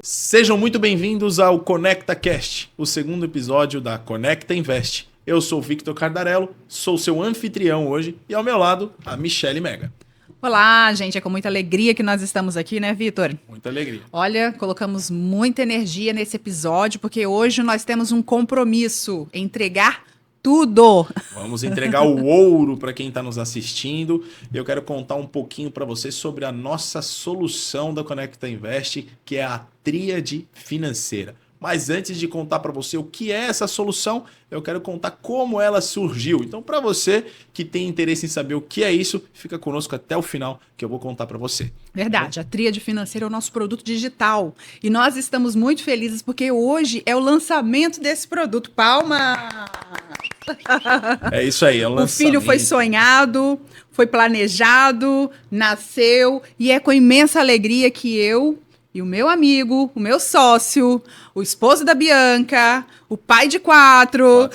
Sejam muito bem-vindos ao ConectaCast, o segundo episódio da Conecta Invest. Eu sou o Victor Cardarello, sou seu anfitrião hoje e ao meu lado a Michele Mega. Olá, gente, é com muita alegria que nós estamos aqui, né, Vitor? Muita alegria. Olha, colocamos muita energia nesse episódio porque hoje nós temos um compromisso, entregar tudo. Vamos entregar o ouro para quem está nos assistindo. Eu quero contar um pouquinho para vocês sobre a nossa solução da Conecta Invest, que é a tríade financeira. Mas antes de contar para você o que é essa solução, eu quero contar como ela surgiu. Então, para você que tem interesse em saber o que é isso, fica conosco até o final que eu vou contar para você. Verdade, a tríade financeira é o nosso produto digital. E nós estamos muito felizes porque hoje é o lançamento desse produto. Palma! É isso aí, é o lançamento. O filho foi sonhado, foi planejado, nasceu e é com imensa alegria que eu e o meu amigo, o meu sócio, o esposo da Bianca, o pai de quatro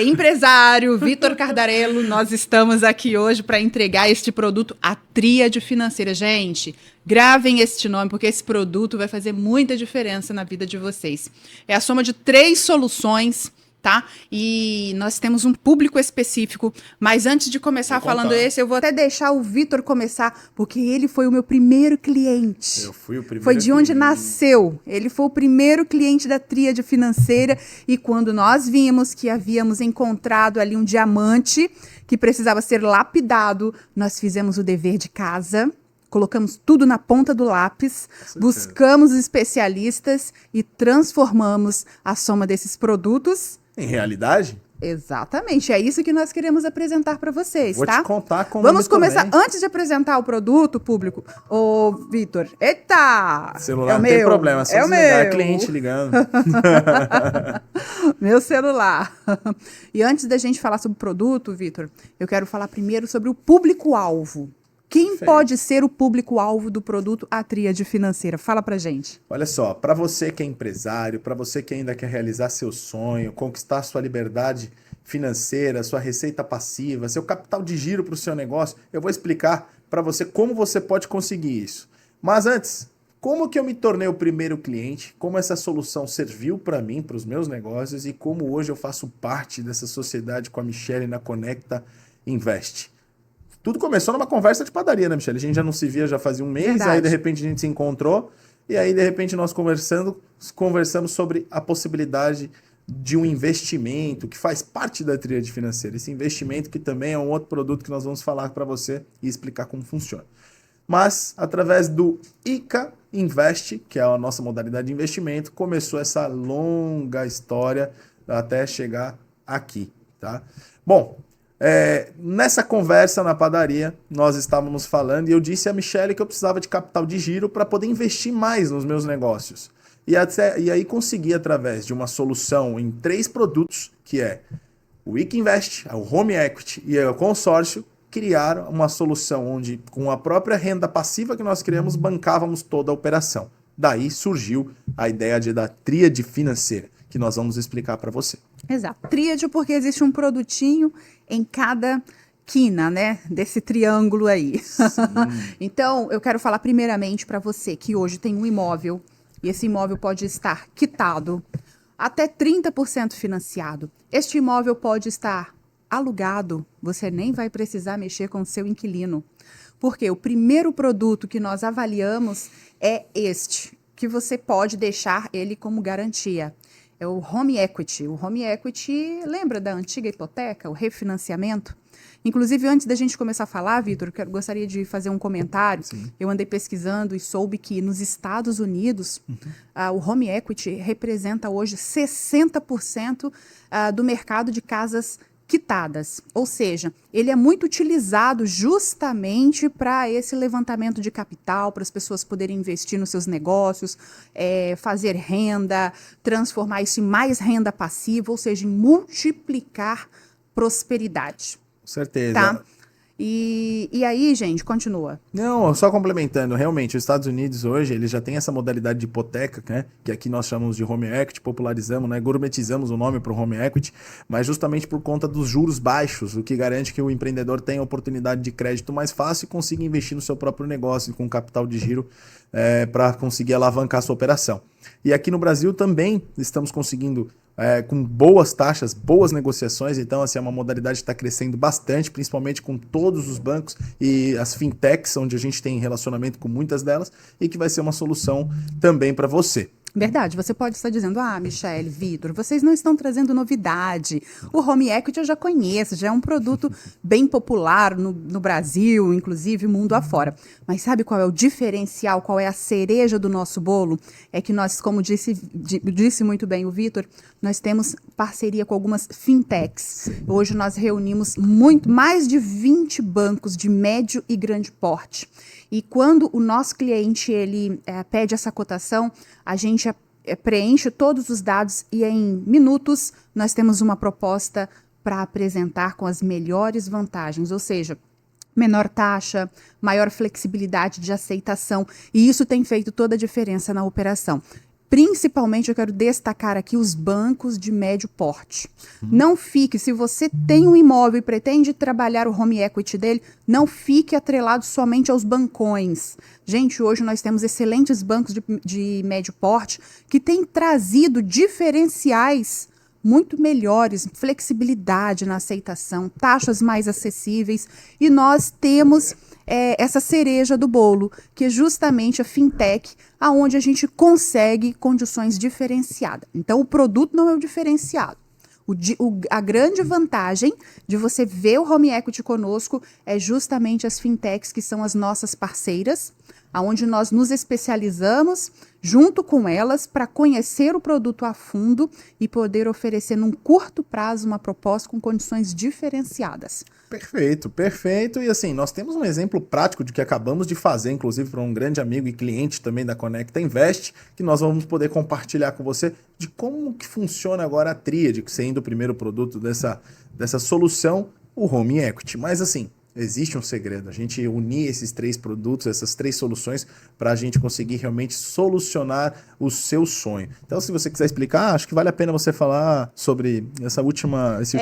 empresário, Victor Cardarello, nós estamos aqui hoje para entregar este produto, a tríade financeira. Gente, gravem este nome, porque esse produto vai fazer muita diferença na vida de vocês. É a soma de 3 soluções, tá? E nós temos um público específico, mas antes de começar falando esse, eu vou até deixar o Victor começar, porque ele foi o meu primeiro cliente. Eu fui o primeiro. Foi de onde nasceu. Ele foi o primeiro cliente da tríade financeira e quando nós vimos que havíamos encontrado ali um diamante que precisava ser lapidado, nós fizemos o dever de casa. Colocamos tudo na ponta do lápis, buscamos especialistas e transformamos a soma desses produtos em realidade? Exatamente, é isso que nós queremos apresentar para vocês, Vou tá? te contar como Vamos começar, antes de apresentar o produto, público, ô Vitor, eita! Celular é não meu, tem problema, é só desligar, cliente ligando. Meu celular. E antes da gente falar sobre o produto, Vitor, eu quero falar primeiro sobre o público-alvo. Quem pode ser o público-alvo do produto A Tríade Financeira? Fala pra gente. Olha só, para você que é empresário, para você que ainda quer realizar seu sonho, conquistar sua liberdade financeira, sua receita passiva, seu capital de giro para o seu negócio, eu vou explicar para você como você pode conseguir isso. Mas antes, como que eu me tornei o primeiro cliente, como essa solução serviu para mim, para os meus negócios e como hoje eu faço parte dessa sociedade com a Michele na Conecta Invest. Tudo começou numa conversa de padaria, né, Michele? A gente já não se via já fazia um mês, Verdade. Aí de repente a gente se encontrou e aí de repente nós conversamos sobre a possibilidade de um investimento que faz parte da tríade financeira. Esse investimento que também é um outro produto que nós vamos falar para você e explicar como funciona. Mas através do ICA Invest, que é a nossa modalidade de investimento, começou essa longa história até chegar aqui, tá? Bom, nessa conversa na padaria, nós estávamos falando e eu disse a Michele que eu precisava de capital de giro para poder investir mais nos meus negócios. E aí consegui, através de uma solução em 3 produtos, que é o ICA Invest, o Home Equity e o consórcio, criar uma solução onde, com a própria renda passiva que nós criamos, bancávamos toda a operação. Daí surgiu a ideia da tríade financeira, que nós vamos explicar para você. Exato. Tríade porque existe um produtinho em cada quina, né, desse triângulo aí. Então, eu quero falar primeiramente para você que hoje tem um imóvel e esse imóvel pode estar quitado, até 30% financiado. Este imóvel pode estar alugado, você nem vai precisar mexer com o seu inquilino. Porque o primeiro produto que nós avaliamos é este, que você pode deixar ele como garantia. É o Home Equity. O Home Equity, lembra da antiga hipoteca, o refinanciamento? Inclusive, antes da gente começar a falar, Vitor, eu gostaria de fazer um comentário. Sim. Eu andei pesquisando e soube que nos Estados Unidos, o Home Equity representa hoje 60% do mercado de casas quitadas, ou seja, ele é muito utilizado justamente para esse levantamento de capital, para as pessoas poderem investir nos seus negócios, fazer renda, transformar isso em mais renda passiva, ou seja, em multiplicar prosperidade. Com certeza. Tá? E aí, gente, continua. Não, só complementando, realmente, os Estados Unidos hoje, eles já têm essa modalidade de hipoteca, né, que aqui nós chamamos de home equity, popularizamos, né, gourmetizamos o nome para o home equity, mas justamente por conta dos juros baixos, o que garante que o empreendedor tenha a oportunidade de crédito mais fácil e consiga investir no seu próprio negócio com capital de giro para conseguir alavancar a sua operação. E aqui no Brasil também estamos conseguindo com boas taxas, boas negociações, então assim, é uma modalidade que está crescendo bastante, principalmente com todos os bancos e as fintechs, onde a gente tem relacionamento com muitas delas, e que vai ser uma solução também para você. Verdade, você pode estar dizendo, Michele, Vitor, vocês não estão trazendo novidade. O Home Equity eu já conheço, já é um produto bem popular no Brasil, inclusive mundo afora. Mas sabe qual é o diferencial, qual é a cereja do nosso bolo? É que nós, como disse muito bem o Vitor, nós temos parceria com algumas fintechs. Hoje nós reunimos mais de 20 bancos de médio e grande porte. E quando o nosso cliente ele pede essa cotação, a gente preenche todos os dados e em minutos nós temos uma proposta para apresentar com as melhores vantagens, ou seja, menor taxa, maior flexibilidade de aceitação, e isso tem feito toda a diferença na operação. Principalmente eu quero destacar aqui os bancos de médio porte. Não fique, se você tem um imóvel e pretende trabalhar o home equity dele, não fique atrelado somente aos bancões. Gente, hoje nós temos excelentes bancos de médio porte que têm trazido diferenciais muito melhores, flexibilidade na aceitação, taxas mais acessíveis, e nós temos essa cereja do bolo, que é justamente a fintech, aonde a gente consegue condições diferenciadas. Então, o produto não é o diferenciado. A grande vantagem de você ver o Home Equity conosco é justamente as fintechs, que são as nossas parceiras, aonde nós nos especializamos junto com elas para conhecer o produto a fundo e poder oferecer num curto prazo uma proposta com condições diferenciadas. Perfeito, perfeito. E assim, nós temos um exemplo prático de que acabamos de fazer, inclusive para um grande amigo e cliente também da Conecta Invest, que nós vamos poder compartilhar com você de como que funciona agora a Tríade, sendo o primeiro produto dessa solução, o Home Equity. Mas assim, existe um segredo, a gente unir esses três produtos, essas três soluções, para a gente conseguir realmente solucionar o seu sonho. Então, se você quiser explicar, acho que vale a pena você falar sobre esse último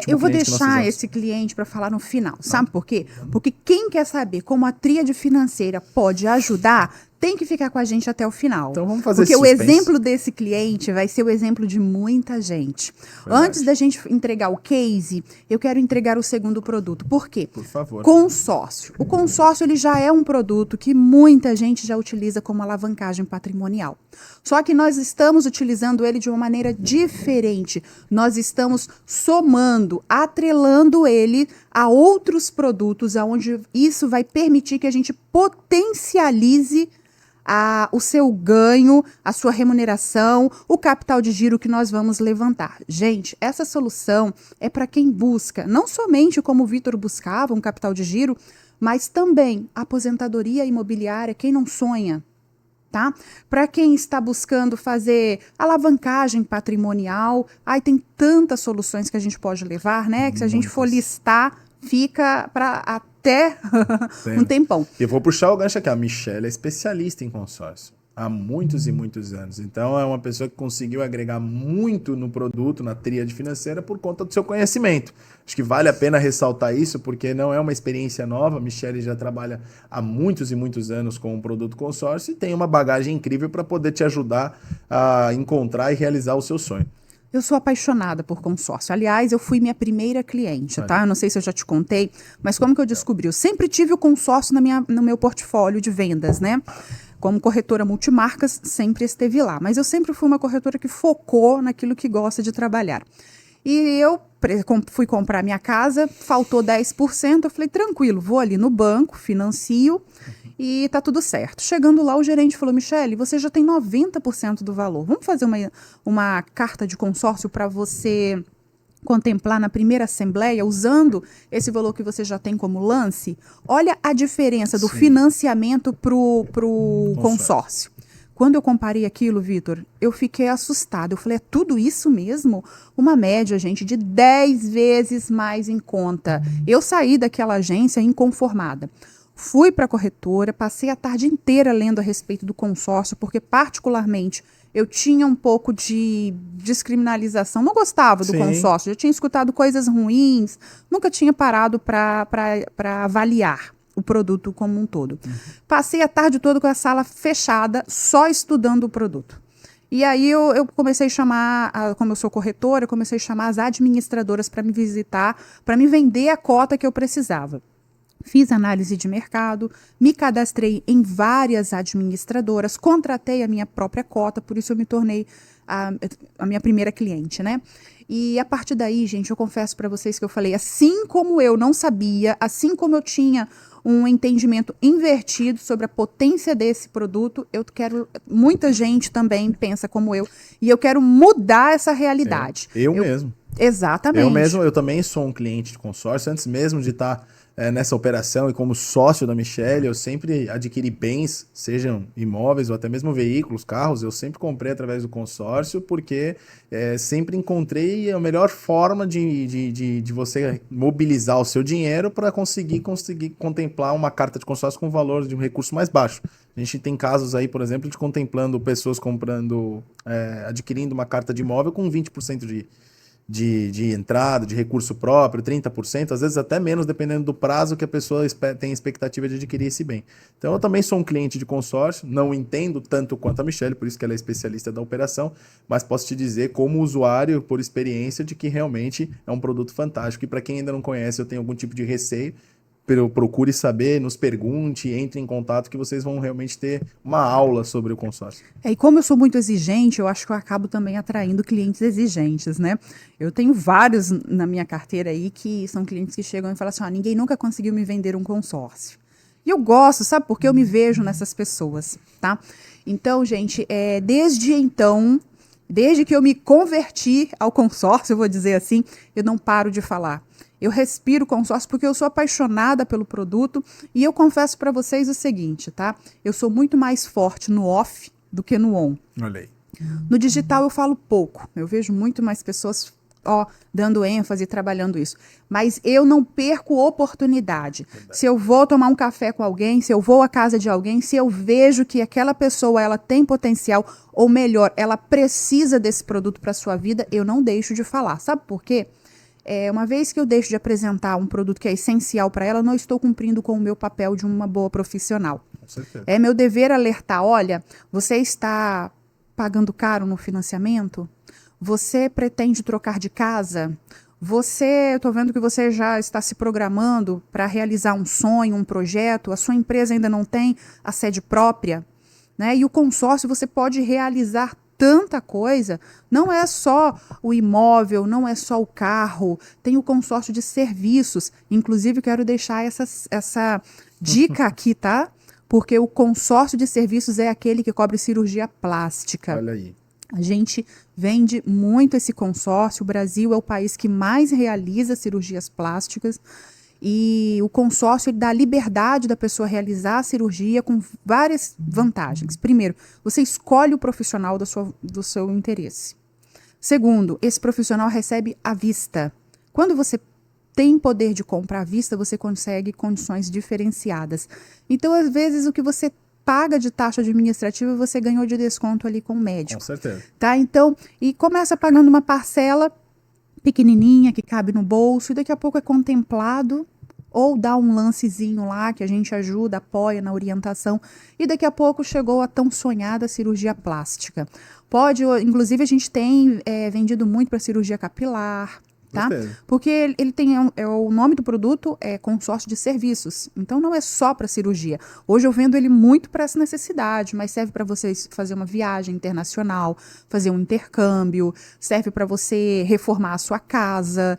eu vou cliente que nós deixar fizemos. esse cliente para falar no final. Sabe por quê? Porque quem quer saber como a Tríade Financeira pode ajudar, tem que ficar com a gente até o final. Então vamos fazer Porque esse o suspense. exemplo desse cliente vai ser o exemplo de muita gente. Verdade. Antes da gente entregar o case, eu quero entregar o segundo produto. Por quê? Por favor. Consórcio. O consórcio ele já é um produto que muita gente já utiliza como alavancagem patrimonial. Só que nós estamos utilizando ele de uma maneira diferente. Nós estamos somando, atrelando ele a outros produtos, onde isso vai permitir que a gente potencialize o seu ganho, a sua remuneração, o capital de giro que nós vamos levantar. Gente, essa solução é para quem busca, não somente como o Vitor buscava, um capital de giro, mas também aposentadoria imobiliária, quem não sonha, tá? Para quem está buscando fazer alavancagem patrimonial, tem tantas soluções que a gente pode levar, né? Que se a gente for listar, fica para até um tempão. Eu vou puxar o gancho aqui. A Michele é especialista em consórcio há muitos e muitos anos. Então, é uma pessoa que conseguiu agregar muito no produto, na Tríade Financeira, por conta do seu conhecimento. Acho que vale a pena ressaltar isso, porque não é uma experiência nova. A Michele já trabalha há muitos e muitos anos com o produto consórcio e tem uma bagagem incrível para poder te ajudar a encontrar e realizar o seu sonho. Eu sou apaixonada por consórcio. Aliás, eu fui minha primeira cliente, tá? Não sei se eu já te contei, mas como que eu descobri? Eu sempre tive o consórcio no meu portfólio de vendas, né? Como corretora multimarcas, sempre esteve lá. Mas eu sempre fui uma corretora que focou naquilo que gosta de trabalhar. E eu fui comprar minha casa, faltou 10%, eu falei, tranquilo, vou ali no banco, financio e tá tudo certo. Chegando lá, o gerente falou, Michele, você já tem 90% do valor. Vamos fazer uma carta de consórcio para você contemplar na primeira assembleia, usando esse valor que você já tem como lance? Olha a diferença do financiamento pro consórcio. Quando eu comparei aquilo, Vitor, eu fiquei assustada. Eu falei, é tudo isso mesmo? Uma média, gente, de 10 vezes mais em conta. Eu saí daquela agência inconformada. Fui para a corretora, passei a tarde inteira lendo a respeito do consórcio, porque particularmente eu tinha um pouco de descriminalização, não gostava do consórcio, já tinha escutado coisas ruins, nunca tinha parado para avaliar o produto como um todo. Passei a tarde toda com a sala fechada, só estudando o produto. E aí eu comecei a chamar, como eu sou corretora, eu comecei a chamar as administradoras para me visitar, para me vender a cota que eu precisava. Fiz análise de mercado, me cadastrei em várias administradoras, contratei a minha própria cota, por isso eu me tornei a minha primeira cliente, né? E a partir daí, gente, eu confesso para vocês que eu falei, assim como eu não sabia, assim como eu tinha um entendimento invertido sobre a potência desse produto, muita gente também pensa como eu, e eu quero mudar essa realidade. Eu mesmo. Exatamente. Eu também sou um cliente de consórcio, antes mesmo de estar nessa operação e como sócio da Michelle, eu sempre adquiri bens, sejam imóveis ou até mesmo veículos, carros, eu sempre comprei através do consórcio, porque sempre encontrei a melhor forma de você mobilizar o seu dinheiro para conseguir contemplar uma carta de consórcio com valor de um recurso mais baixo. A gente tem casos aí, por exemplo, de contemplando pessoas adquirindo uma carta de imóvel com 20% de entrada, de recurso próprio, 30%, às vezes até menos, dependendo do prazo que a pessoa tem expectativa de adquirir esse bem. Então, eu também sou um cliente de consórcio, não entendo tanto quanto a Michelle, por isso que ela é especialista da operação, mas posso te dizer, como usuário, por experiência, de que realmente é um produto fantástico. E para quem ainda não conhece, eu tenho algum tipo de receio, procure saber, nos pergunte, entre em contato, que vocês vão realmente ter uma aula sobre o consórcio. E como eu sou muito exigente, eu acho que eu acabo também atraindo clientes exigentes, né? Eu tenho vários na minha carteira aí que são clientes que chegam e falam assim, ninguém nunca conseguiu me vender um consórcio. E eu gosto, sabe? Porque eu me vejo nessas pessoas, tá? Então, gente, desde que eu me converti ao consórcio, eu vou dizer assim, eu não paro de falar. Eu respiro consórcio porque eu sou apaixonada pelo produto e eu confesso para vocês o seguinte, tá? Eu sou muito mais forte no off do que no on. Olha aí. No digital eu falo pouco. Eu vejo muito mais pessoas dando ênfase e trabalhando isso. Mas eu não perco oportunidade. Verdade. Se eu vou tomar um café com alguém, se eu vou à casa de alguém, se eu vejo que aquela pessoa ela tem potencial, ou melhor, ela precisa desse produto para a sua vida, eu não deixo de falar. Sabe por quê? Uma vez que eu deixo de apresentar um produto que é essencial para ela, eu não estou cumprindo com o meu papel de uma boa profissional. Com certeza. É meu dever alertar, olha, você está pagando caro no financiamento? Você pretende trocar de casa? Eu estou vendo que você já está se programando para realizar um sonho, um projeto, a sua empresa ainda não tem a sede própria, né? E o consórcio você pode realizar tanta coisa, não é só o imóvel, não é só o carro, tem o consórcio de serviços. Inclusive, quero deixar essa dica aqui, tá? Porque o consórcio de serviços é aquele que cobre cirurgia plástica. Olha aí. A gente vende muito esse consórcio, o Brasil é o país que mais realiza cirurgias plásticas, e o consórcio ele dá a liberdade da pessoa realizar a cirurgia com várias vantagens. Primeiro, você escolhe o profissional do seu interesse. Segundo, esse profissional recebe à vista. Quando você tem poder de compra à vista, você consegue condições diferenciadas. Então, às vezes, o que você paga de taxa administrativa, você ganhou de desconto ali com o médico. Com certeza. Tá? Então, e começa pagando uma parcela pequenininha, que cabe no bolso, e daqui a pouco é contemplado, ou dá um lancezinho lá, que a gente ajuda, apoia na orientação, e daqui a pouco chegou a tão sonhada cirurgia plástica. Inclusive a gente tem vendido muito para cirurgia capilar, tá? Porque ele tem o nome do produto é consórcio de serviços. Então não é só para cirurgia. Hoje eu vendo ele muito para essa necessidade, mas serve para você fazer uma viagem internacional, fazer um intercâmbio, serve para você reformar a sua casa.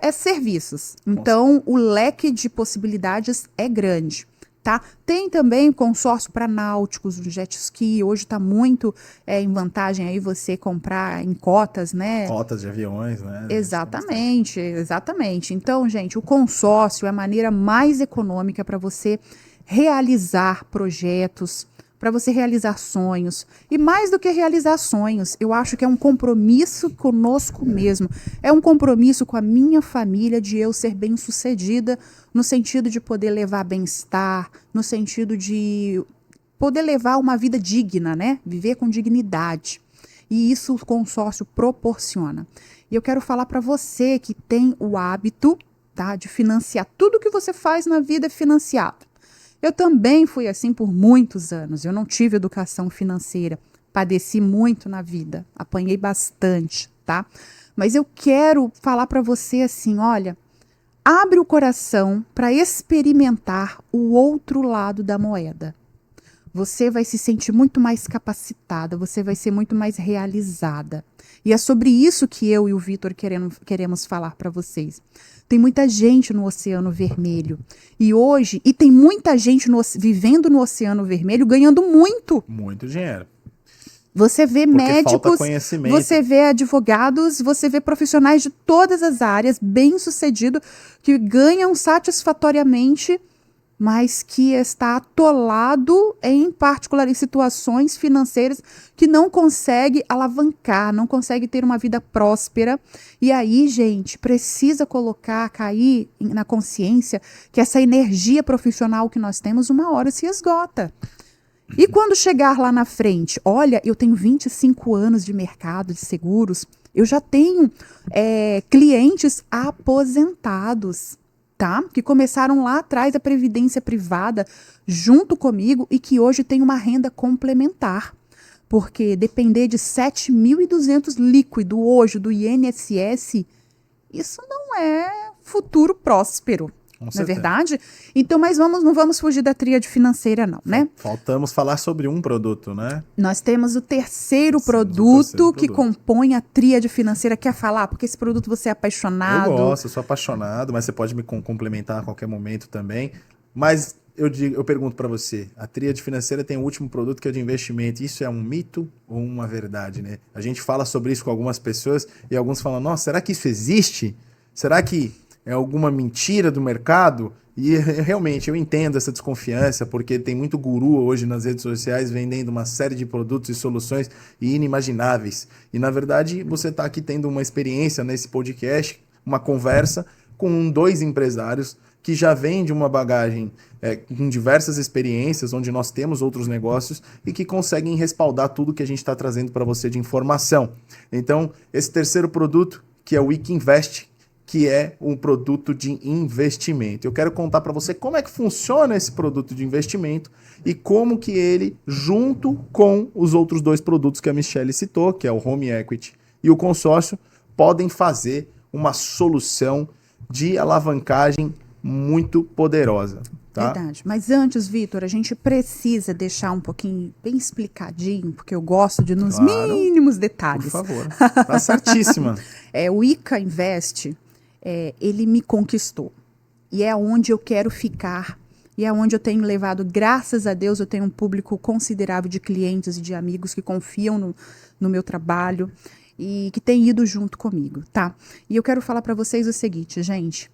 É serviços. Então o leque de possibilidades é grande. Tá? Tem também consórcio para náuticos, jet ski, hoje está muito em vantagem aí você comprar em cotas, né? Cotas de aviões, né? Exatamente, exatamente. Então, gente, o consórcio é a maneira mais econômica para você realizar projetos, para você realizar sonhos. E mais do que realizar sonhos, eu acho que é um compromisso conosco mesmo. É um compromisso com a minha família de eu ser bem-sucedida, no sentido de poder levar bem-estar, no sentido de poder levar uma vida digna, né? Viver com dignidade. E isso o consórcio proporciona. E eu quero falar para você que tem o hábito, tá, de financiar. Tudo que você faz na vida é financiado. Eu também fui assim por muitos anos. Eu não tive educação financeira. Padeci muito na vida. Apanhei bastante, tá? Mas eu quero falar para você assim, olha, abre o coração para experimentar o outro lado da moeda. Você vai se sentir muito mais capacitada, você vai ser muito mais realizada. E é sobre isso que eu e o Vitor queremos falar para vocês. Tem muita gente no Oceano Vermelho. E tem muita gente vivendo no Oceano Vermelho ganhando muito. Muito dinheiro. Você vê Porque médicos, falta conhecimento. você vê advogados, você vê profissionais de todas as áreas, bem-sucedidos, que ganham satisfatoriamente, mas que está atolado em particular em situações financeiras que não consegue alavancar, não consegue ter uma vida próspera. E aí, gente, precisa cair na consciência que essa energia profissional que nós temos uma hora se esgota. E quando chegar lá na frente, olha, eu tenho 25 anos de mercado de seguros, eu já tenho clientes aposentados, tá? Que começaram lá atrás da previdência privada junto comigo e que hoje tem uma renda complementar. Porque depender de 7.200 líquido hoje do INSS, isso não é futuro próspero. Não é verdade? Então, mas não vamos fugir da tríade financeira, não, né? Faltamos falar sobre um produto, né? Nós temos o terceiro produto que compõe a tríade financeira. Quer falar? Porque esse produto você é apaixonado. Eu sou apaixonado, mas você pode me complementar a qualquer momento também. Mas eu pergunto para você, a tríade financeira tem o último produto que é o de investimento. Isso é um mito ou uma verdade, né? A gente fala sobre isso com algumas pessoas e alguns falam, nossa, será que isso existe? Será que é alguma mentira do mercado? E realmente eu entendo essa desconfiança, porque tem muito guru hoje nas redes sociais vendendo uma série de produtos e soluções inimagináveis. E na verdade você está aqui tendo uma experiência nesse podcast, uma conversa com 2 empresários que já vêm de uma bagagem com diversas experiências, onde nós temos outros negócios e que conseguem respaldar tudo que a gente está trazendo para você de informação. Então, esse terceiro produto, que é o Wiki Invest, que é um produto de investimento. Eu quero contar para você como é que funciona esse produto de investimento e como que ele, junto com os outros 2 produtos que a Michelle citou, que é o Home Equity e o consórcio, podem fazer uma solução de alavancagem muito poderosa. Tá? Verdade. Mas antes, Vitor, a gente precisa deixar um pouquinho bem explicadinho, porque eu gosto de nos mínimos detalhes. Por favor. Tá certíssima. O ICA Invest, ele me conquistou. E é onde eu quero ficar. E é onde eu tenho levado, graças a Deus, eu tenho um público considerável de clientes e de amigos que confiam no meu trabalho e que têm ido junto comigo, tá? E eu quero falar para vocês o seguinte, gente.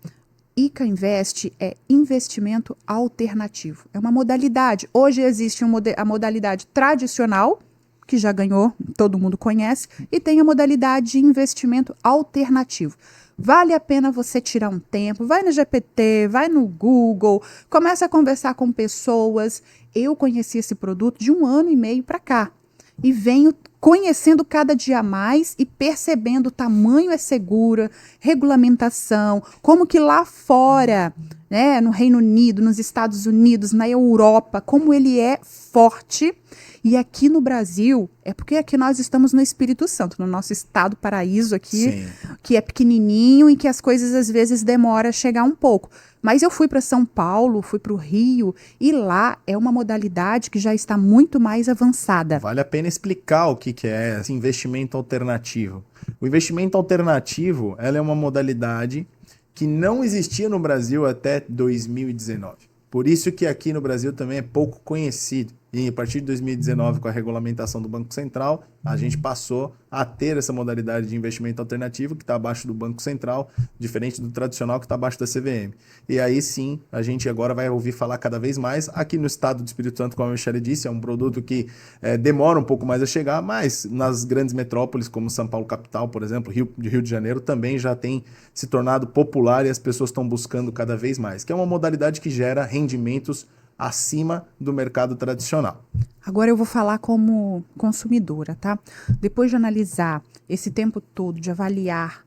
ICA Invest é investimento alternativo. É uma modalidade. Hoje existe a modalidade tradicional, que já ganhou, todo mundo conhece, e tem a modalidade de investimento alternativo. Vale a pena você tirar um tempo, vai no GPT, vai no Google, começa a conversar com pessoas. Eu conheci esse produto de 1 ano e meio para cá e venho conhecendo cada dia mais e percebendo o tamanho é segura, regulamentação, como que lá fora, né, no Reino Unido, nos Estados Unidos, na Europa, como ele é forte. E aqui no Brasil, é porque aqui nós estamos no Espírito Santo, no nosso estado paraíso aqui, Sim. que é pequenininho e que as coisas às vezes demoram a chegar um pouco. Mas eu fui para São Paulo, fui para o Rio, e lá é uma modalidade que já está muito mais avançada. Vale a pena explicar o que é esse investimento alternativo. O investimento alternativo, ela é uma modalidade que não existia no Brasil até 2019. Por isso que aqui no Brasil também é pouco conhecido. E a partir de 2019, com a regulamentação do Banco Central, a gente passou a ter essa modalidade de investimento alternativo que está abaixo do Banco Central, diferente do tradicional que está abaixo da CVM. E aí sim, a gente agora vai ouvir falar cada vez mais. Aqui no estado do Espírito Santo, como a Michele disse, é um produto que demora um pouco mais a chegar, mas nas grandes metrópoles, como São Paulo capital, por exemplo, Rio de Janeiro, também já tem se tornado popular e as pessoas estão buscando cada vez mais, que é uma modalidade que gera rendimentos acima do mercado tradicional. Agora eu vou falar como consumidora, tá? Depois de analisar esse tempo todo, de avaliar,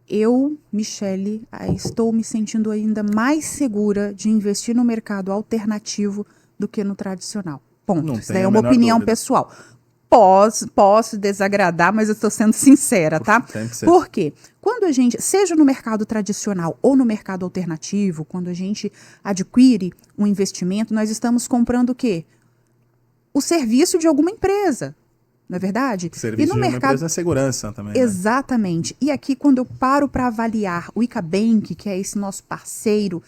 eu, Michele, estou me sentindo ainda mais segura de investir no mercado alternativo do que no tradicional. Ponto. Isso daí é uma opinião pessoal. Posso desagradar, mas eu estou sendo sincera, tá? Por quê? Quando a gente, seja no mercado tradicional ou no mercado alternativo, quando a gente adquire um investimento, nós estamos comprando o quê? O serviço de alguma empresa, não é verdade? Serviço e no de mercado... uma empresa é segurança também. Exatamente. Né? E aqui, quando eu paro para avaliar o ICA Bank, que é esse nosso parceiro,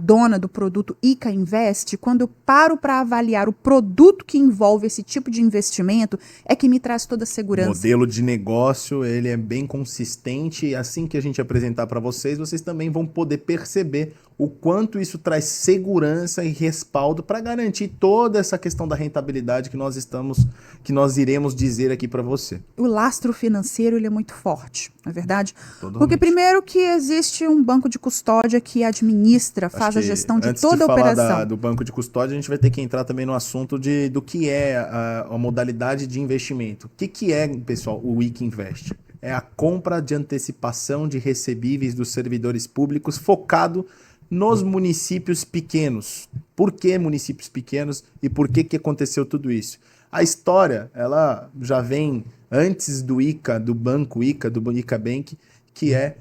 dona do produto ICA Invest, quando eu paro para avaliar o produto que envolve esse tipo de investimento, é que me traz toda a segurança. O modelo de negócio, ele é bem consistente e assim que a gente apresentar para vocês, vocês também vão poder perceber o quanto isso traz segurança e respaldo para garantir toda essa questão da rentabilidade que nós iremos dizer aqui para você. O lastro financeiro ele é muito forte, não é verdade? Totalmente. Porque primeiro que existe um banco de custódia que administra, faz a gestão de toda a operação. Antes de falar do banco de custódia, a gente vai ter que entrar também no assunto do que é a modalidade de investimento. O que é, pessoal, o ICA Invest? É a compra de antecipação de recebíveis dos servidores públicos focado nos municípios pequenos. Por que municípios pequenos e por que aconteceu tudo isso? A história, ela já vem antes do ICA, do banco ICA, do ICA Bank, que é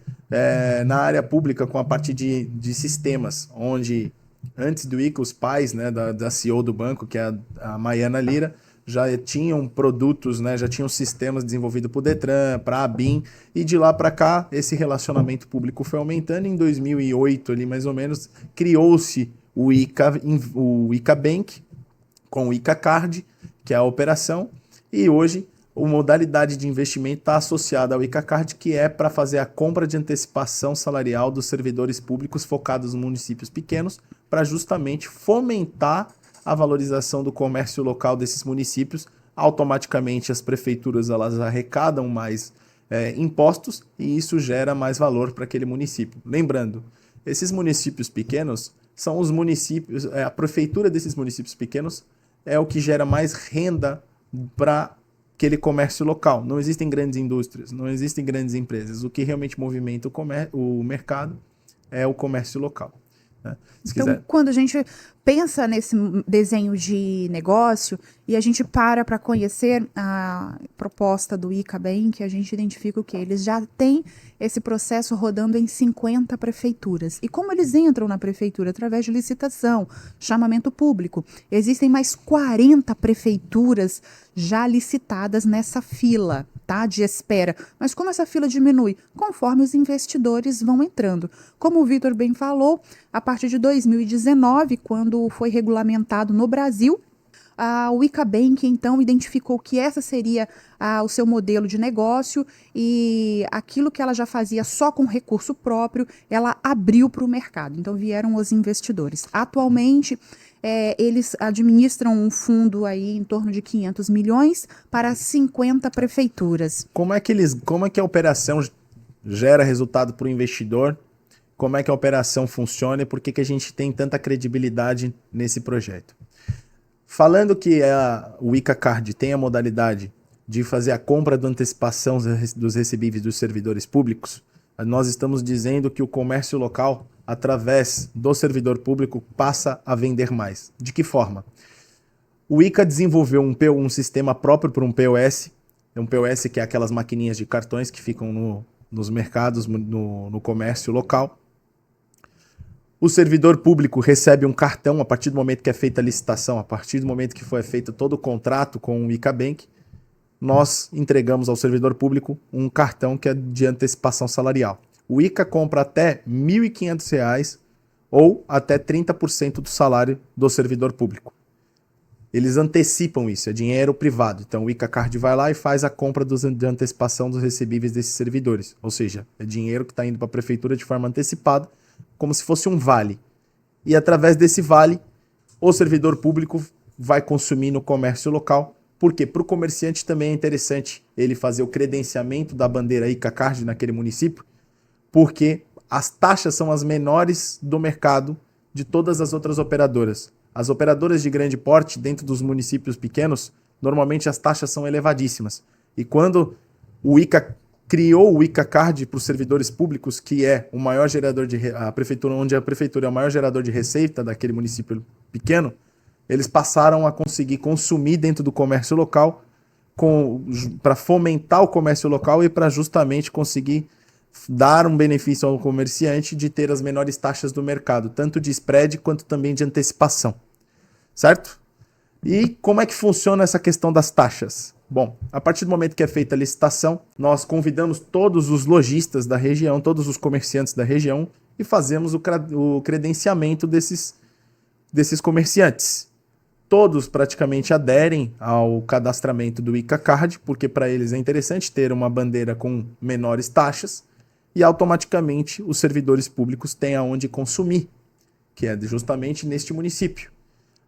na área pública com a parte de sistemas, onde antes do ICA os pais, né, da CEO do banco, que é a Maiana Lira, já tinham produtos, né, já tinham sistemas desenvolvidos por Detran, para a ABIN, e de lá para cá esse relacionamento público foi aumentando. Em 2008, ali mais ou menos, criou-se o ICA Bank com o ICA Card, que é a operação, e hoje a modalidade de investimento está associada ao ICA Card, que é para fazer a compra de antecipação salarial dos servidores públicos focados nos municípios pequenos, para justamente fomentar a valorização do comércio local desses municípios. Automaticamente as prefeituras elas arrecadam mais impostos e isso gera mais valor para aquele município. Lembrando, esses municípios pequenos são os municípios, a prefeitura desses municípios pequenos é o que gera mais renda para aquele comércio local. Não existem grandes indústrias, não existem grandes empresas. O que realmente movimenta o mercado é o comércio local. Né? Então, quando a gente pensa nesse desenho de negócio e a gente para conhecer a proposta do ICA Bank, a gente identifica o que? Eles já têm esse processo rodando em 50 prefeituras. E como eles entram na prefeitura? Através de licitação, chamamento público. Existem mais 40 prefeituras já licitadas nessa fila, tá, de espera. Mas como essa fila diminui? Conforme os investidores vão entrando. Como o Vitor bem falou, a partir de 2019, quando foi regulamentado no Brasil, o ICA Bank, então, identificou que essa seria o seu modelo de negócio e aquilo que ela já fazia só com recurso próprio, ela abriu para o mercado. Então, vieram os investidores. Atualmente, eles administram um fundo aí em torno de 500 milhões para 50 prefeituras. Como é que a operação gera resultado para o investidor? Como é que a operação funciona e por que a gente tem tanta credibilidade nesse projeto? Falando que o ICA Card tem a modalidade de fazer a compra da antecipação dos recebíveis dos servidores públicos, nós estamos dizendo que o comércio local, através do servidor público, passa a vender mais. De que forma? O ICA desenvolveu um sistema próprio para um POS, que é aquelas maquininhas de cartões que ficam nos mercados, no comércio local. O servidor público recebe um cartão a partir do momento que é feita a licitação, a partir do momento que foi feito todo o contrato com o ICA Bank, nós entregamos ao servidor público um cartão que é de antecipação salarial. O ICA compra até R$ 1.500 ou até 30% do salário do servidor público. eles antecipam isso, é dinheiro privado. Então o ICA-Card vai lá e faz a compra de antecipação dos recebíveis desses servidores. Ou seja, é dinheiro que está indo para a prefeitura de forma antecipada, como se fosse um vale. E através desse vale, o servidor público vai consumir no comércio local. Porque para o comerciante também é interessante ele fazer o credenciamento da bandeira ICA-Card naquele município, porque as taxas são as menores do mercado de todas as outras operadoras. As operadoras de grande porte, dentro dos municípios pequenos, normalmente as taxas são elevadíssimas. E quando o ICA criou o ICA-Card para os servidores públicos, que é o maior gerador a prefeitura, onde a prefeitura é o maior gerador de receita daquele município pequeno, eles passaram a conseguir consumir dentro do comércio local para fomentar o comércio local e para justamente conseguir dar um benefício ao comerciante de ter as menores taxas do mercado, tanto de spread quanto também de antecipação. Certo? E como é que funciona essa questão das taxas? Bom, a partir do momento que é feita a licitação, nós convidamos todos os lojistas da região, todos os comerciantes da região e fazemos o credenciamento desses comerciantes. Todos praticamente aderem ao cadastramento do ICA-Card, porque para eles é interessante ter uma bandeira com menores taxas e automaticamente os servidores públicos têm aonde consumir, que é justamente neste município.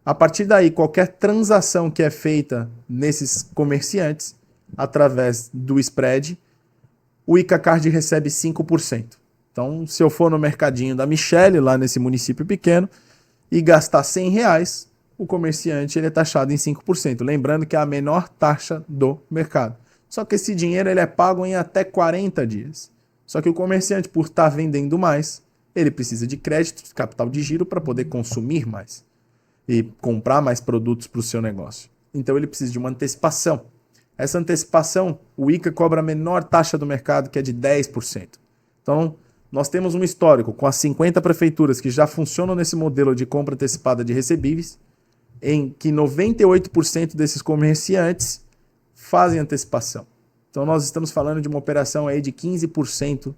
A partir daí, qualquer transação que é feita nesses comerciantes, através do spread, o ICA-Card recebe 5%. Então, se eu for no mercadinho da Michele, lá nesse município pequeno, e gastar R$100, o comerciante ele é taxado em 5%. Lembrando que é a menor taxa do mercado. Só que esse dinheiro ele é pago em até 40 dias. Só que o comerciante, por estar vendendo mais, ele precisa de crédito, de capital de giro para poder consumir mais e comprar mais produtos para o seu negócio. Então ele precisa de uma antecipação. Essa antecipação, o ICA cobra a menor taxa do mercado, que é de 10%. Então, nós temos um histórico com as 50 prefeituras que já funcionam nesse modelo de compra antecipada de recebíveis, em que 98% desses comerciantes fazem antecipação. Então nós estamos falando de uma operação aí de 15%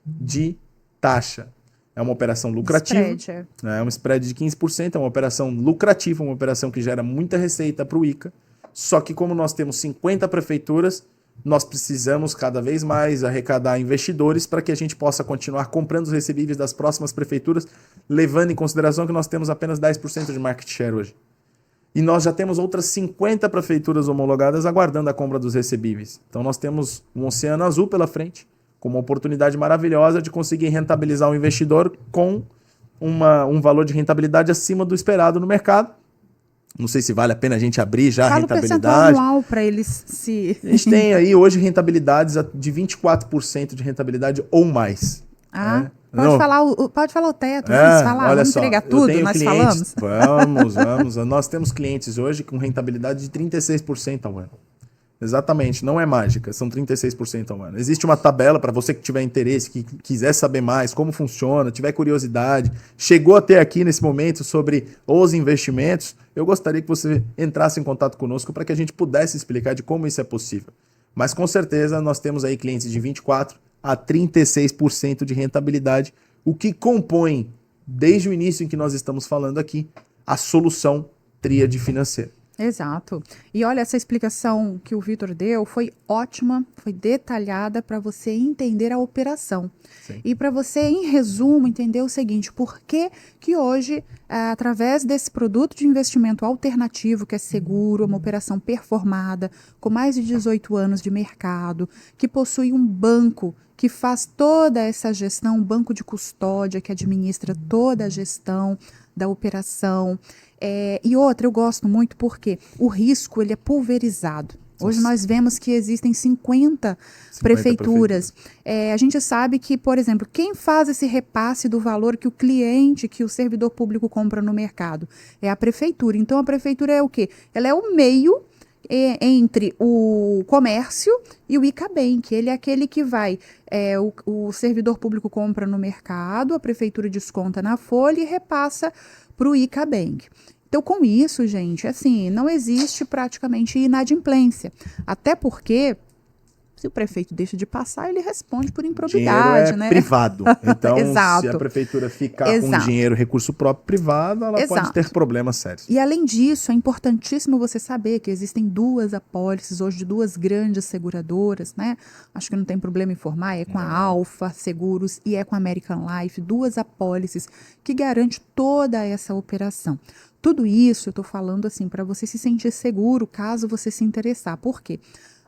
de taxa. É uma operação lucrativa. É um spread de 15%, é uma operação lucrativa, uma operação que gera muita receita para o ICA. Só que como nós temos 50 prefeituras, nós precisamos cada vez mais arrecadar investidores para que a gente possa continuar comprando os recebíveis das próximas prefeituras, levando em consideração que nós temos apenas 10% de market share hoje. E nós já temos outras 50 prefeituras homologadas aguardando a compra dos recebíveis. Então nós temos um oceano azul pela frente, com uma oportunidade maravilhosa de conseguir rentabilizar o investidor com um valor de rentabilidade acima do esperado no mercado. Não sei se vale a pena a gente abrir já a rentabilidade. Fala o percentual anual para eles se... A gente tem aí hoje rentabilidades de 24% de rentabilidade ou mais. Ah, pode falar o teto, vamos falar, vamos entregar tudo, nós clientes, vamos. Nós temos clientes hoje com rentabilidade de 36% ao ano. Exatamente, não é mágica, são 36% ao ano. Existe uma tabela para você que tiver interesse, que quiser saber mais como funciona, tiver curiosidade, chegou até aqui nesse momento sobre os investimentos, eu gostaria que você entrasse em contato conosco para que a gente pudesse explicar de como isso é possível. Mas com certeza nós temos aí clientes de 24% a 36% de rentabilidade, o que compõe, desde o início em que nós estamos falando aqui, a solução tríade financeira. Exato. E olha, essa explicação que o Vitor deu foi ótima, foi detalhada para você entender a operação. Sim. E para você, em resumo, entender o seguinte, por que hoje, através desse produto de investimento alternativo, que é seguro, uma operação performada, com mais de 18 anos de mercado, que possui um banco que faz toda essa gestão, um banco de custódia que administra toda a gestão da operação. E outra, eu gosto muito porque o risco ele é pulverizado. Hoje nós vemos que existem 50 prefeituras. A gente sabe que, por exemplo, quem faz esse repasse do valor que o cliente, que o servidor público compra no mercado? É a prefeitura. Então, a prefeitura é o quê? Ela é o meio entre o comércio e o ICA-Bank. Ele é aquele que vai, o servidor público compra no mercado, a prefeitura desconta na folha e repassa para o ICA-Bank. Então, com isso, gente, assim, não existe praticamente inadimplência. Até porque Se o prefeito deixa de passar, ele responde por Dinheiro improbidade, é né? privado. Então, Exato. se a prefeitura ficar com Exato. dinheiro, recurso próprio privado, ela pode Exato. ter problemas sérios. E além disso, é importantíssimo você saber que existem duas apólices hoje de duas grandes seguradoras, né? Acho que não tem problema informar, é com a Alfa Seguros e é com a American Life, duas apólices que garante toda essa operação. Tudo isso eu estou falando assim para você se sentir seguro caso você se interessar. Por quê?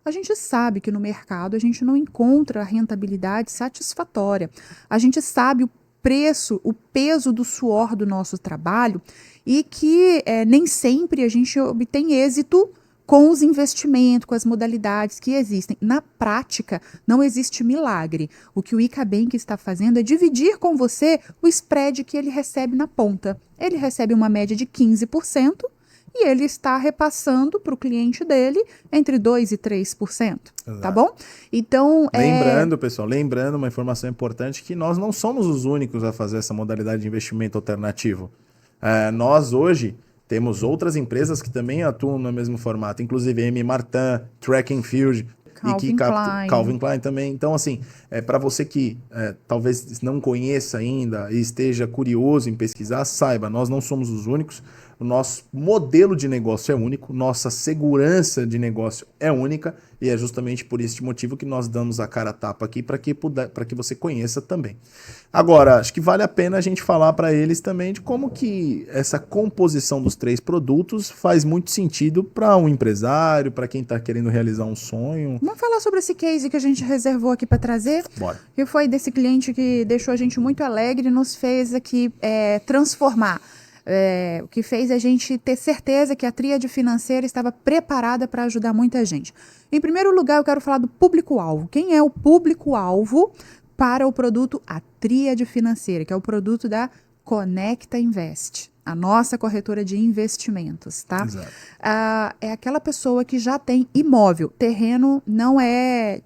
A gente sabe que no mercado a gente não encontra a rentabilidade satisfatória. A gente sabe o preço, o peso do suor do nosso trabalho e que nem sempre a gente obtém êxito com os investimentos, com as modalidades que existem. Na prática, não existe milagre. O que o ICA Bank está fazendo é dividir com você o spread que ele recebe na ponta. Ele recebe uma média de 15%, e ele está repassando para o cliente dele entre 2% e 3%. Exato. Tá bom? Então, lembrando, pessoal, uma informação importante, que nós não somos os únicos a fazer essa modalidade de investimento alternativo. Nós hoje temos outras empresas que também atuam no mesmo formato, inclusive M. Martin, Track and Field, Calvin Klein também. Então, assim, para você que talvez não conheça ainda e esteja curioso em pesquisar, saiba, nós não somos os únicos. O nosso modelo de negócio é único, nossa segurança de negócio é única, e é justamente por este motivo que nós damos a cara a tapa aqui para que você conheça também. Agora, acho que vale a pena a gente falar para eles também de como que essa composição dos 3 produtos faz muito sentido para um empresário, para quem está querendo realizar um sonho. Vamos falar sobre esse case que a gente reservou aqui para trazer? Bora. Que foi desse cliente que deixou a gente muito alegre e nos fez aqui transformar. O que fez a gente ter certeza que a tríade financeira estava preparada para ajudar muita gente. Em primeiro lugar, eu quero falar do público-alvo. Quem é o público-alvo para o produto A Tríade Financeira, que é o produto da Conecta Invest, a nossa corretora de investimentos, tá? Exato. É aquela pessoa que já tem imóvel, terreno não é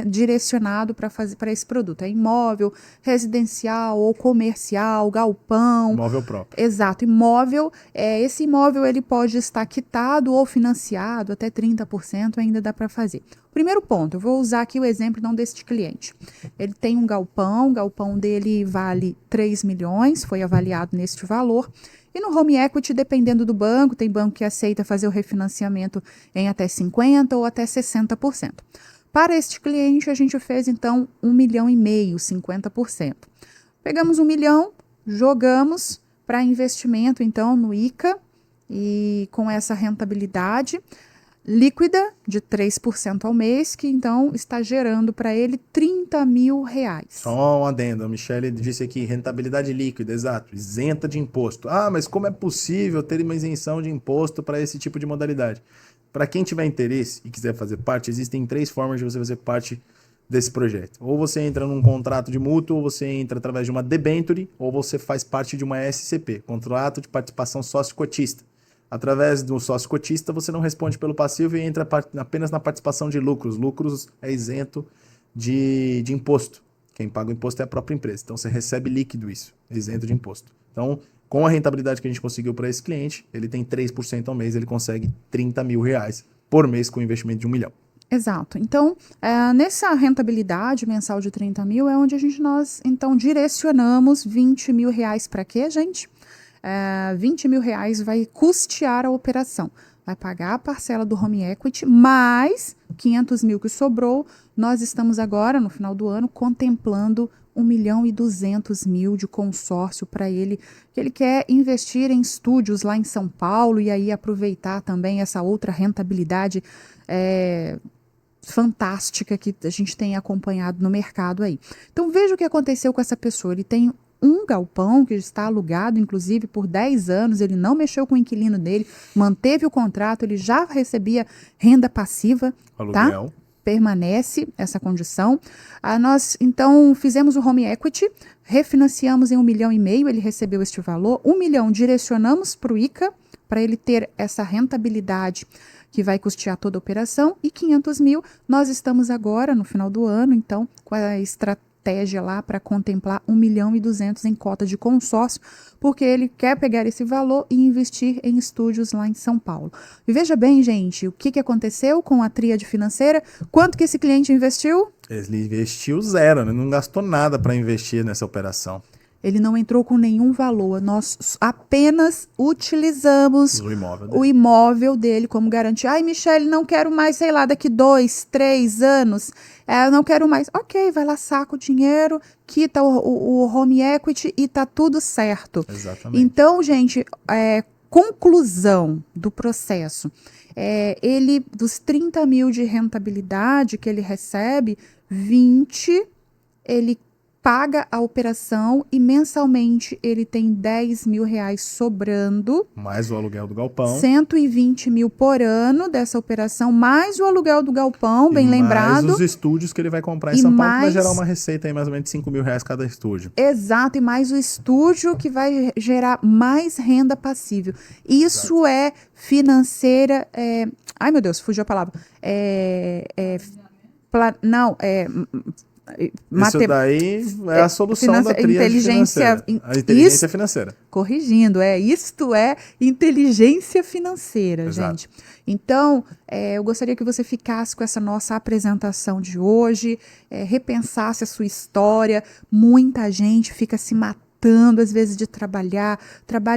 direcionado para esse produto. É imóvel, residencial ou comercial, galpão. Imóvel próprio. Exato. Imóvel, esse imóvel ele pode estar quitado ou financiado, até 30% ainda dá para fazer. Primeiro ponto, eu vou usar aqui o exemplo não deste cliente. Ele tem um galpão, o galpão dele vale 3 milhões, foi avaliado neste valor. E no home equity, dependendo do banco, tem banco que aceita fazer o refinanciamento em até 50% ou até 60%. Para este cliente, a gente fez, então, 1,5 milhão, 50%. Pegamos 1 milhão, jogamos para investimento, então, no ICA, e com essa rentabilidade líquida de 3% ao mês, que, então, está gerando para ele 30 mil reais. Só um adendo, a Michele disse aqui, rentabilidade líquida, exato, isenta de imposto. Ah, mas como é possível ter uma isenção de imposto para esse tipo de modalidade? Para quem tiver interesse e quiser fazer parte, existem 3 formas de você fazer parte desse projeto. Ou você entra num contrato de mútuo, ou você entra através de uma debenture, ou você faz parte de uma SCP, contrato de participação sócio-cotista. Através do sócio-cotista, você não responde pelo passivo e entra apenas na participação de lucros. Lucros é isento de imposto. Quem paga o imposto é a própria empresa. Então, você recebe líquido isso, isento de imposto. Então, com a rentabilidade que a gente conseguiu para esse cliente, ele tem 3% ao mês, ele consegue 30 mil reais por mês com investimento de 1 milhão. Exato. Então, nessa rentabilidade mensal de 30 mil é onde nós, então, direcionamos 20 mil reais para quê, gente? 20 mil reais vai custear a operação. Vai pagar a parcela do home equity, mais 500 mil que sobrou. Nós estamos agora, no final do ano, contemplando 1,2 milhão de consórcio para ele, que ele quer investir em estúdios lá em São Paulo e aí aproveitar também essa outra rentabilidade fantástica que a gente tem acompanhado no mercado aí. Então veja o que aconteceu com essa pessoa. Ele tem um galpão que está alugado, inclusive, por 10 anos, ele não mexeu com o inquilino dele, manteve o contrato, ele já recebia renda passiva, aluguel. Tá? Permanece essa condição. Nós, então, fizemos o home equity, refinanciamos em 1,5 milhão, ele recebeu este valor, 1 milhão direcionamos para o ICA, para ele ter essa rentabilidade que vai custear toda a operação, e 500 mil, nós estamos agora, no final do ano, então, com a estratégia estratégia lá para contemplar 1.200.000 em cota de consórcio, porque ele quer pegar esse valor e investir em estúdios lá em São Paulo. E veja bem, gente, o que aconteceu com a tríade financeira? Quanto que esse cliente investiu? Ele investiu zero, né? Não gastou nada para investir nessa operação. Ele não entrou com nenhum valor, nós apenas utilizamos o imóvel dele como garantia. Ai, Michele, não quero mais, sei lá, daqui 2, 3 anos, eu não quero mais. Ok, vai lá, saca o dinheiro, quita o home equity e tá tudo certo. Exatamente. Então, gente, conclusão do processo. Ele, dos 30 mil de rentabilidade que ele recebe, 20 ele paga a operação e mensalmente ele tem 10 mil reais sobrando. Mais o aluguel do galpão. 120 mil por ano dessa operação, mais o aluguel do galpão, bem lembrado. Mais os estúdios que ele vai comprar em São Paulo, que vai gerar uma receita aí mais ou menos de 5 mil reais cada estúdio. Exato, e mais o estúdio que vai gerar mais renda passível. Isso é financeira... Ai, meu Deus, fugiu a palavra. Isso daí é a solução da tríade financeira. A inteligência financeira. Corrigindo, isto é inteligência financeira, Exato. gente. Então, eu gostaria que você ficasse com essa nossa apresentação de hoje, repensasse a sua história. Muita gente fica se matando às vezes de trabalha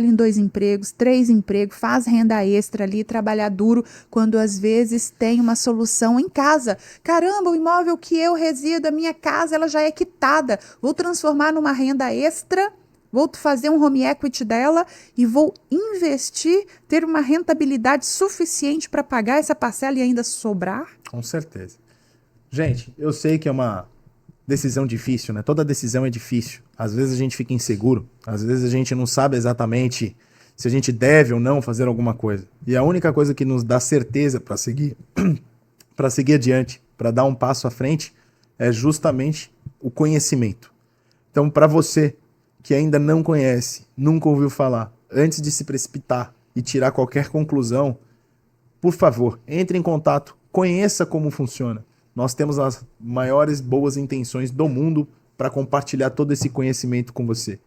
em 2 empregos, 3 empregos, faz renda extra ali, trabalhar duro, quando às vezes tem uma solução em casa. Caramba, o imóvel que eu resido, a minha casa, ela já é quitada. Vou transformar numa renda extra, vou fazer um home equity dela e vou investir, ter uma rentabilidade suficiente para pagar essa parcela e ainda sobrar? Com certeza. Gente, eu sei que é uma decisão difícil, né? Toda decisão é difícil. Às vezes a gente fica inseguro, às vezes a gente não sabe exatamente se a gente deve ou não fazer alguma coisa. E a única coisa que nos dá certeza para seguir, para seguir adiante, para dar um passo à frente, é justamente o conhecimento. Então, para você que ainda não conhece, nunca ouviu falar, antes de se precipitar e tirar qualquer conclusão, por favor, entre em contato, conheça como funciona. Nós temos as maiores boas intenções do mundo para compartilhar todo esse conhecimento com você.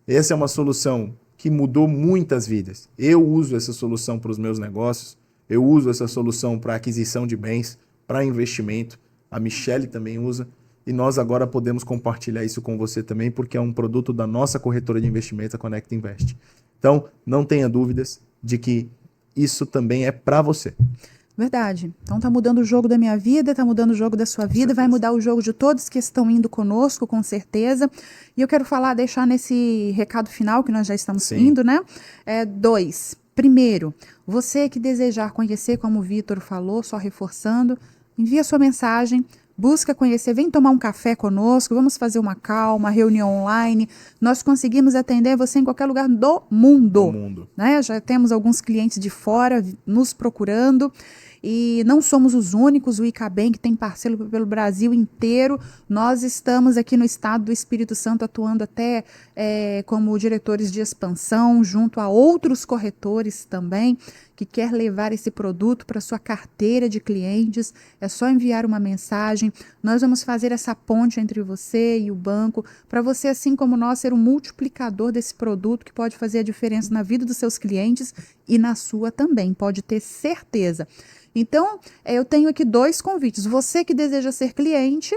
Essa é uma solução que mudou muitas vidas. Eu uso essa solução para os meus negócios, eu uso essa solução para aquisição de bens, para investimento. A Michele também usa. E nós agora podemos compartilhar isso com você também, porque é um produto da nossa corretora de investimentos, a Conecta Invest. Então, não tenha dúvidas de que isso também é para você. Verdade. Então tá mudando o jogo da minha vida, tá mudando o jogo da sua vida, vai mudar o jogo de todos que estão indo conosco, com certeza. E eu quero deixar nesse recado final, que nós já estamos indo, né? 2. Primeiro, você que desejar conhecer, como o Vitor falou, só reforçando, envia sua mensagem, busca conhecer, vem tomar um café conosco, vamos fazer uma call, uma reunião online. Nós conseguimos atender você em qualquer lugar do mundo. Né? Já temos alguns clientes de fora nos procurando. E não somos os únicos, o Icabem tem parceiro pelo Brasil inteiro. Nós estamos aqui no estado do Espírito Santo atuando até como diretores de expansão, junto a outros corretores também, que quer levar esse produto para sua carteira de clientes. É só enviar uma mensagem. Nós vamos fazer essa ponte entre você e o banco, para você, assim como nós, ser um multiplicador desse produto que pode fazer a diferença na vida dos seus clientes e na sua também, pode ter certeza. Então, eu tenho aqui 2 convites. Você que deseja ser cliente,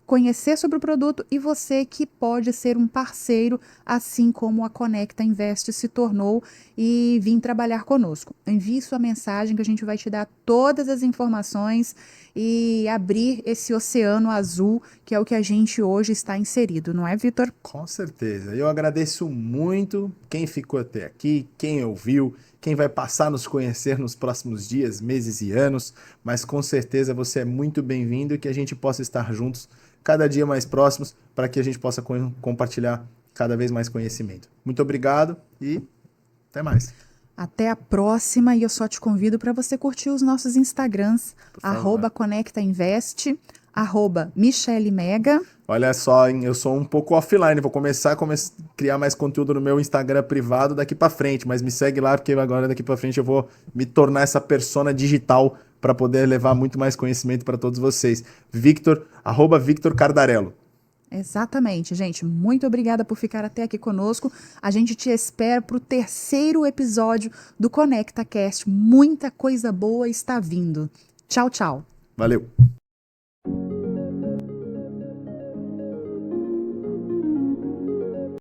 conhecer sobre o produto, e você que pode ser um parceiro, assim como a Conecta Invest se tornou, e vir trabalhar conosco. Envie sua mensagem que a gente vai te dar todas as informações e abrir esse oceano azul, que é o que a gente hoje está inserido, não é, Vitor? Com certeza. Eu agradeço muito quem ficou até aqui, quem ouviu, quem vai passar a nos conhecer nos próximos dias, meses e anos, mas com certeza você é muito bem-vindo e que a gente possa estar juntos cada dia mais próximos para que a gente possa compartilhar cada vez mais conhecimento. Muito obrigado e até mais. Até a próxima, e eu só te convido para você curtir os nossos Instagrams, @ConectaInvest, @MicheleMega. Olha só, hein? Eu sou um pouco offline, vou começar a criar mais conteúdo no meu Instagram privado daqui para frente, mas me segue lá porque agora daqui para frente eu vou me tornar essa persona digital para poder levar muito mais conhecimento para todos vocês. Victor, @Victor Cardarello. Exatamente, gente. Muito obrigada por ficar até aqui conosco. A gente te espera para o 3º episódio do ConectaCast. Muita coisa boa está vindo. Tchau, tchau. Valeu!